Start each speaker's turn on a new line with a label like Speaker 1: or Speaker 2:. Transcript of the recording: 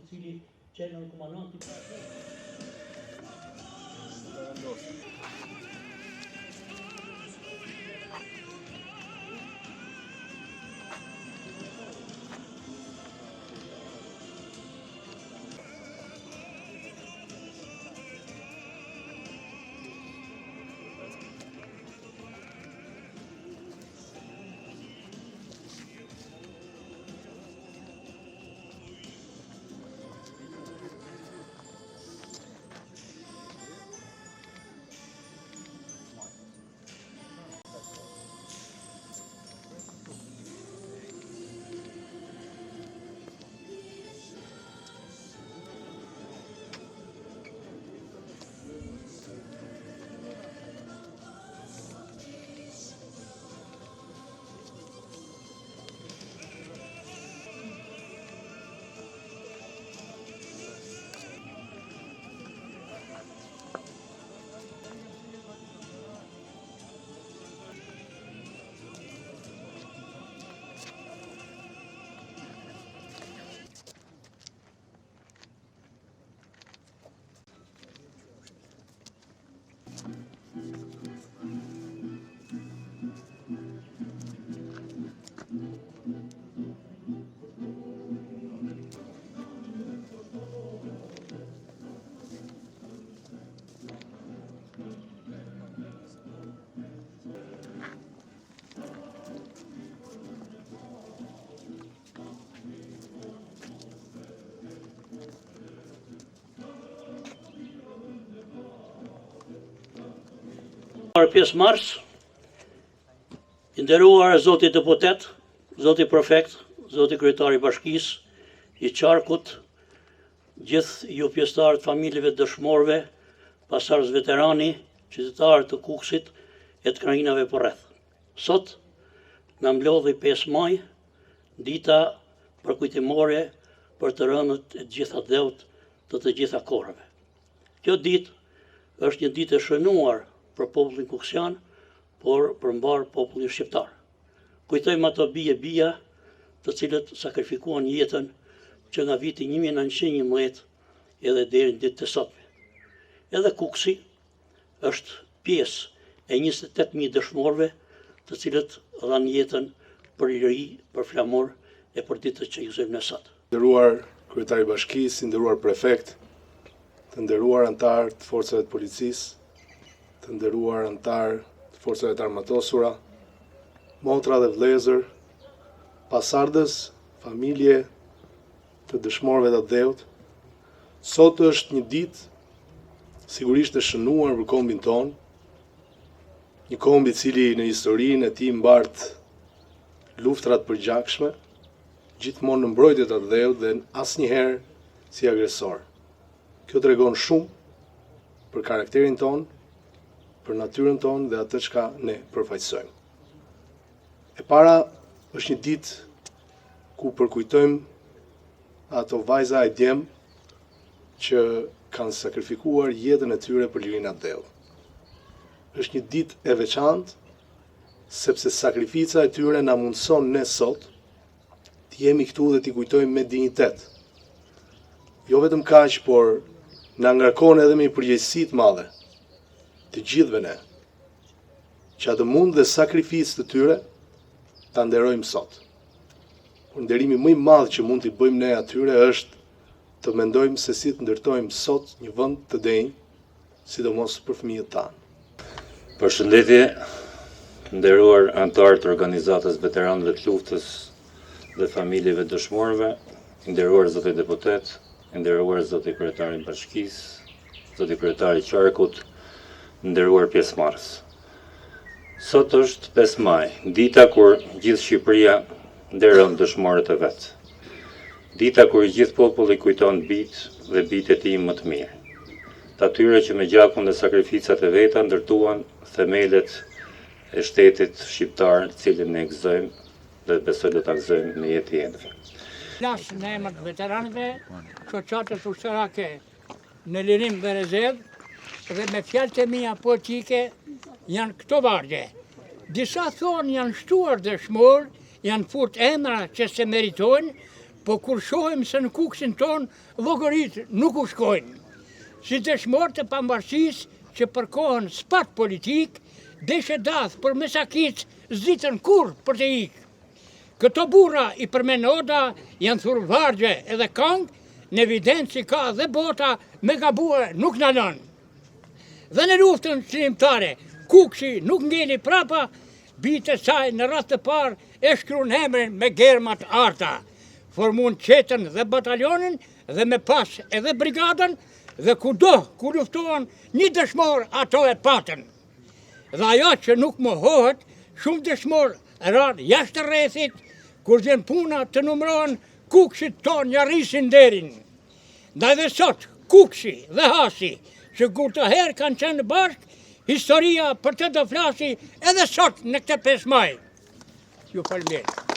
Speaker 1: cili qenë në komandanti. Pjesëmarrës, i nderuar zoti deputet, zoti prefekt, zoti kryetari i bashkisë, i qarkut, gjithë ju pjesëtarët familjeve dëshmorëve, pasardhës veterani, qytetarët të Kukësit e të krajinave përreth. Sot na mblodhi 5 maj, dita përkujtimore për të rënët e gjitha dheut të gjitha kohërave. Kjo ditë është një ditë e shënuar për popullin kuksian, por për mbar popullin shqiptar. Kujtojmë ato bija të cilët sakrifikuan jetën që nga viti 1911 edhe deri në ditët e sotme. Edhe Kuksi është pjesë e 28.000 dëshmorëve të cilët dhanë jetën për liri, për flamur e për ditët që gëzojmë ne sot.
Speaker 2: Nderuar kryetari i bashkisë, nderuar prefekt, të nderuar antar të forcave të policisë, të nderuar antar të forcave të armatosura, motra dhe vëllezër, pasardhës, familje të dëshmorëve të dheut. Sot është një ditë sigurisht e shënuar për kombin ton, një komb i cili në historinë e tij mbart luftrat të përgjakshme, gjithmonë në mbrojtje të dheut dhe asnjëherë si agresor. Kjo tregon shumë për karakterin ton, për natyrën tonë dhe atë çka ne përfaqësojmë. E para është një ditë ku përkujtojmë ato vajza e djem që kanë sakrifikuar jetën e tyre për lirinë e dheut. Është një ditë e veçantë sepse sakrifica e tyre na mundson ne sot të jemi këtu dhe t'i kujtojmë me dinjitet. Jo vetëm kaq, por na ngarkon edhe me një përgjegjësi të madhe të gjithëve ne, që atë mund dhe sakrificë të tyre ta nderojmë sot. Por nderimi më i madh që mund t'i bëjmë ne atyre është të mendojmë se si të ndërtojmë sot një vend të denjë, sidomos për fëmijët tanë.
Speaker 3: Përshëndetje, nderuar antar të organizatës veteranëve të luftës dhe familjeve dëshmorëve, nderuar zoti deputet, nderuar zoti kryetari i bashkisë, zoti kryetari i qarkut, nderuar pjesëmarrës. Sot është 5 maj, dita kur gjithë Shqipëria nderon dëshmorët e vet. Dita kur gjithë populli kujton bitë dhe bitë e tij më të mirë. Të atyre që me gjakun dhe sakrificat e veta ndërtuan themelet e shtetit shqiptar, cilin ne gëzojmë dhe besoj do ta gëzojmë me jetë jetëve.
Speaker 4: Flas në emër të veteranëve, shoqatës ushtarake në lirim dhe rezervë, dhe me fjalët e mia poetike janë këto vargje. Disa thonë janë shtuar dëshmor, janë furt emra që se meritojnë, po kur shohim se në kuksin ton, llogarit nuk u shkojnë. Si dëshmor të pambarësisë që për kohën spat politik, deshe dath për mesakic zitën kur për të ikë. Këto burra i përmen Oda janë thurë vargje edhe kang, në evidencë që ka dhe bota me gabue nuk në lënë. Dhe në luftën qëllimtare, Kuksi nuk ngeli prapa, bitë e saj në rast të parë e shkruan emrin me germat arta. Formun qetën dhe batalionin dhe me pas edhe brigadën dhe kudo ku luftohen një dëshmor ato e patën. Dhe ajo që nuk mohohet, shumë dëshmor ranë jashtë rrethit, kur vjen puna të numërohen, Kuksit ton ja rrisin derin. Ndaj dhe sot, Kuksi dhe Hasi, që kur të herë kanë qenë bashkë, historia për të do flasi edhe sot në këtë 5 maj. Ju falënderoj.